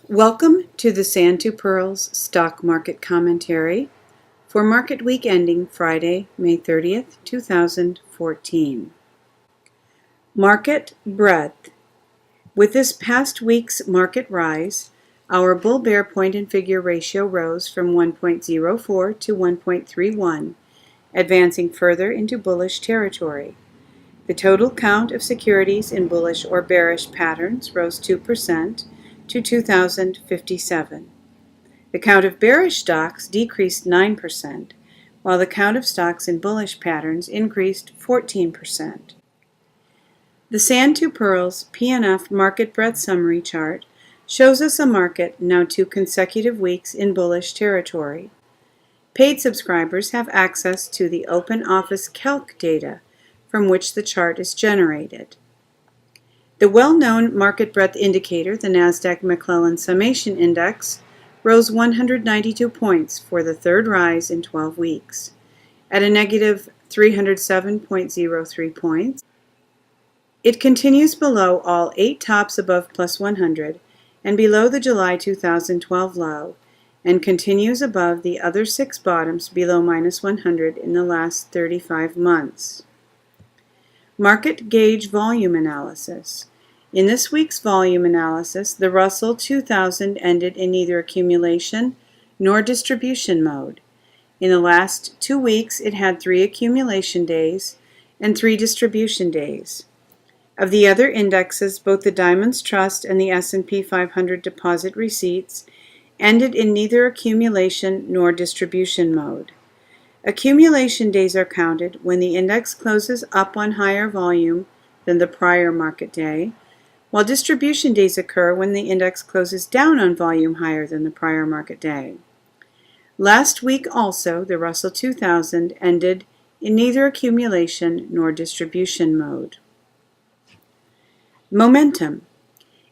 Welcome to the Sand to Pirls Stock Market Commentary for market week ending Friday, May 30th, 2014. Market breadth. With this past week's market rise, our bull-bear point and figure ratio rose from 1.04 to 1.31, advancing further into bullish territory. The total count of securities in bullish or bearish patterns rose 2% to 2,057. The count of bearish stocks decreased 9%, while the count of stocks in bullish patterns increased 14%. The Sand to Pirls PNF Market Breadth Summary chart shows us a market now 2 consecutive weeks in bullish territory. Paid subscribers have access to the Open Office Calc data from which the chart is generated. The well-known market breadth indicator, the Nasdaq McClellan Summation Index, rose 192 points for the third rise in 12 weeks, at a negative 307.03 points. It continues below all 8 tops above plus 100 and below the July 2012 low, and continues above the other 6 bottoms below minus 100 in the last 35 months. Market Gauge Volume Analysis. In this week's volume analysis, the Russell 2000 ended in neither accumulation nor distribution mode. In the last 2 weeks, it had 3 accumulation days and 3 distribution days. Of the other indexes, both the Diamonds Trust and the S&P 500 deposit receipts ended in neither accumulation nor distribution mode. Accumulation days are counted when the index closes up on higher volume than the prior market day, while distribution days occur when the index closes down on volume higher than the prior market day. Last week also, the Russell 2000 ended in neither accumulation nor distribution mode. Momentum.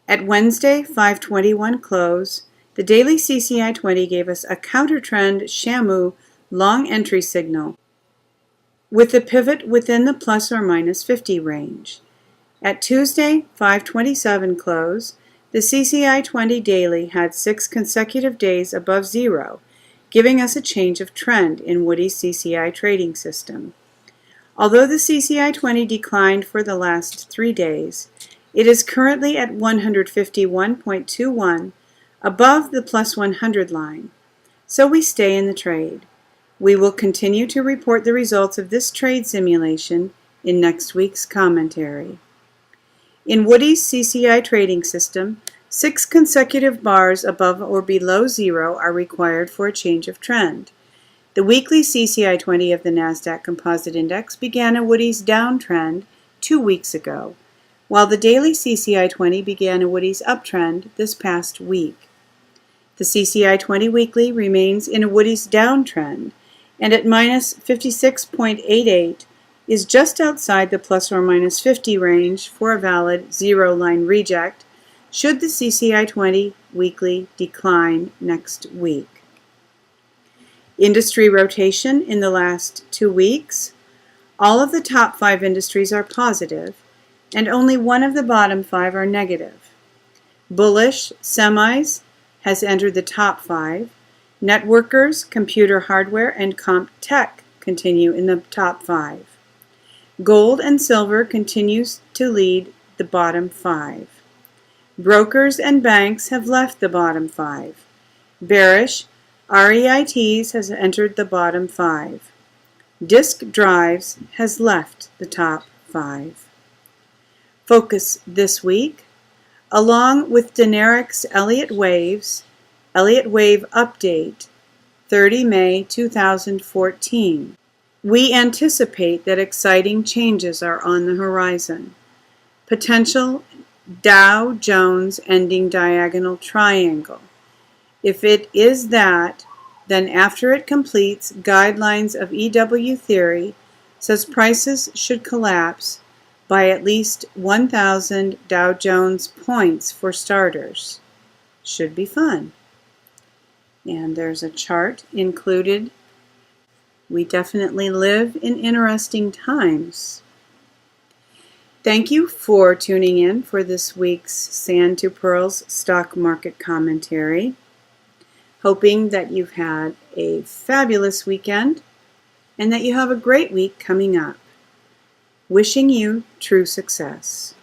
At Wednesday 5/21 close, the daily CCI 20 gave us a counter-trend Shamu long entry signal with the pivot within the plus or minus 50 range. At Tuesday 5/27 close, the CCI 20 daily had 6 consecutive days above zero, giving us a change of trend in Woody's CCI trading system. Although the CCI 20 declined for the last 3 days, it is currently at 151.21, above the plus 100 line, so we stay in the trade. We will continue to report the results of this trade simulation in next week's commentary. In Woody's CCI trading system, 6 consecutive bars above or below zero are required for a change of trend. The weekly CCI 20 of the Nasdaq Composite Index began a Woody's downtrend 2 weeks ago, while the daily CCI 20 began a Woody's uptrend this past week. The CCI 20 weekly remains in a Woody's downtrend, and at minus 56.88 is just outside the plus or minus 50 range for a valid zero-line reject should the CCI 20 weekly decline next week. Industry rotation in the last 2 weeks. All of the top 5 industries are positive, and only one of the bottom 5 are negative. Bullish semis has entered the top 5. Networkers, computer hardware, and comp tech continue in the top 5. Gold and silver continues to lead the bottom 5. Brokers and banks have left the bottom 5. Bearish, REITs has entered the bottom 5. Disk drives has left the top 5. Focus this week, along with Denaric's Elliott Wave Update, 30 May 2014. We anticipate that exciting changes are on the horizon. Potential Dow Jones ending diagonal triangle. If it is that, then after it completes, guidelines of EW theory says prices should collapse by at least 1,000 Dow Jones points for starters. Should be fun. And there's a chart included. We definitely live in interesting times. Thank you for tuning in for this week's Sand to Pearls Stock Market Commentary. Hoping that you've had a fabulous weekend and that you have a great week coming up. Wishing you true success.